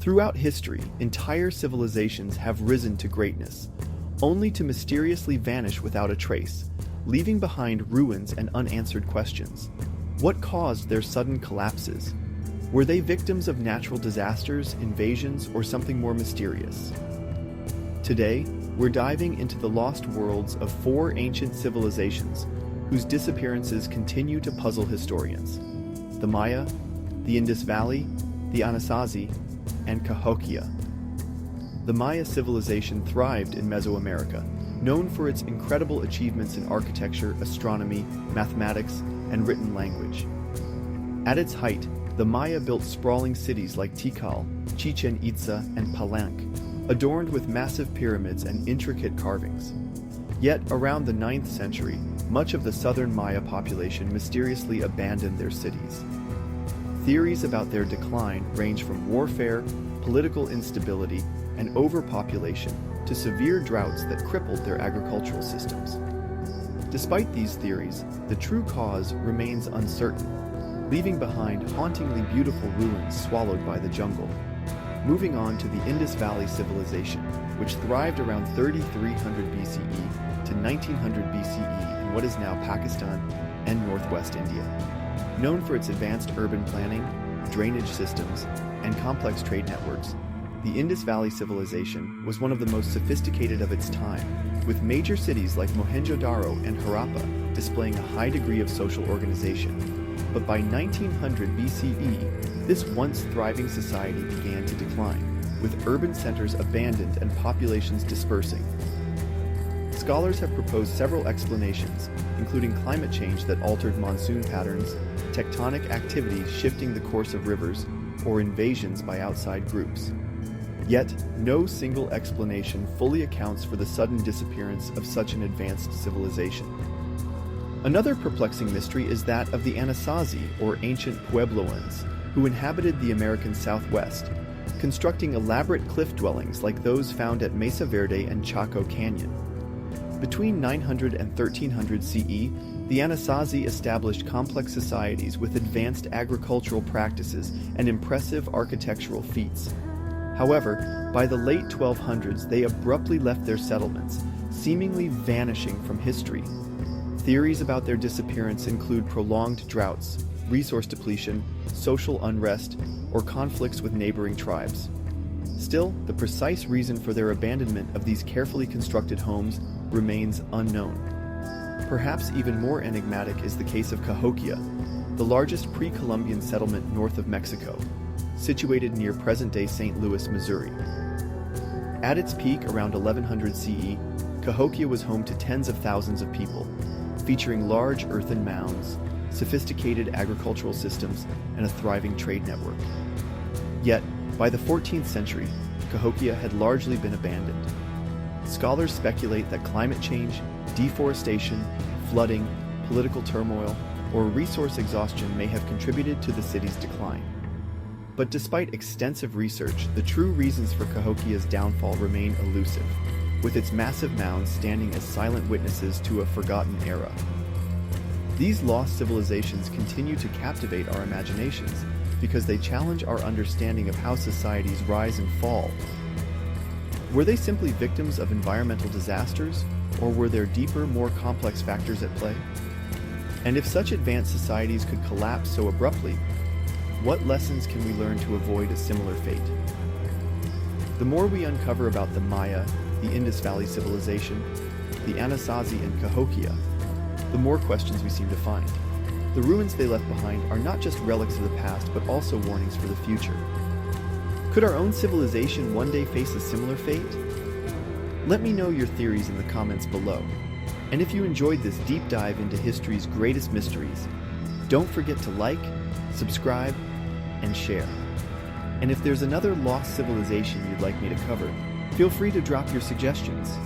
Throughout history, entire civilizations have risen to greatness, only to mysteriously vanish without a trace, leaving behind ruins and unanswered questions. What caused their sudden collapses? Were they victims of natural disasters, invasions, or something more mysterious? Today, we're diving into the lost worlds of 4 ancient civilizations whose disappearances continue to puzzle historians: the Maya, the Indus Valley, the Anasazi, and Cahokia. The Maya civilization thrived in Mesoamerica, known for its incredible achievements in architecture, astronomy, mathematics, and written language. At its height, the Maya built sprawling cities like Tikal, Chichen Itza, and Palenque, adorned with massive pyramids and intricate carvings. Yet, around the 9th century, much of the southern Maya population mysteriously abandoned their cities. Theories about their decline range from warfare, political instability, and overpopulation to severe droughts that crippled their agricultural systems. Despite these theories, the true cause remains uncertain, leaving behind hauntingly beautiful ruins swallowed by the jungle. Moving on to the Indus Valley civilization, which thrived around 3300 BCE to 1900 BCE in what is now Pakistan and northwest India. Known for its advanced urban planning, drainage systems, and complex trade networks, the Indus Valley civilization was one of the most sophisticated of its time, with major cities like Mohenjo-Daro and Harappa displaying a high degree of social organization. But by 1900 BCE, this once thriving society began to decline, with urban centers abandoned and populations dispersing. Scholars have proposed several explanations, including climate change that altered monsoon patterns, tectonic activities shifting the course of rivers, or invasions by outside groups. Yet, no single explanation fully accounts for the sudden disappearance of such an advanced civilization. Another perplexing mystery is that of the Anasazi, or ancient Puebloans, who inhabited the American Southwest, constructing elaborate cliff dwellings like those found at Mesa Verde and Chaco Canyon. Between 900 and 1300 CE, the Anasazi established complex societies with advanced agricultural practices and impressive architectural feats. However, by the late 1200s, they abruptly left their settlements, seemingly vanishing from history. Theories about their disappearance include prolonged droughts, resource depletion, social unrest, or conflicts with neighboring tribes. Still, the precise reason for their abandonment of these carefully constructed homes remains unknown. Perhaps even more enigmatic is the case of Cahokia, the largest pre-Columbian settlement north of Mexico, situated near present-day St. Louis, Missouri. At its peak around 1100 CE, Cahokia was home to tens of thousands of people, featuring large earthen mounds, sophisticated agricultural systems, and a thriving trade network. Yet, by the 14th century, Cahokia had largely been abandoned. Scholars speculate that climate change, deforestation, flooding, political turmoil, or resource exhaustion may have contributed to the city's decline. But despite extensive research, the true reasons for Cahokia's downfall remain elusive, with its massive mounds standing as silent witnesses to a forgotten era. These lost civilizations continue to captivate our imaginations because they challenge our understanding of how societies rise and fall. Were they simply victims of environmental disasters, or were there deeper, more complex factors at play? And if such advanced societies could collapse so abruptly, what lessons can we learn to avoid a similar fate? The more we uncover about the Maya, the Indus Valley civilization, the Anasazi and Cahokia, the more questions we seem to find. The ruins they left behind are not just relics of the past, but also warnings for the future. Could our own civilization one day face a similar fate? Let me know your theories in the comments below. And if you enjoyed this deep dive into history's greatest mysteries, don't forget to like, subscribe, and share. And if there's another lost civilization you'd like me to cover, feel free to drop your suggestions.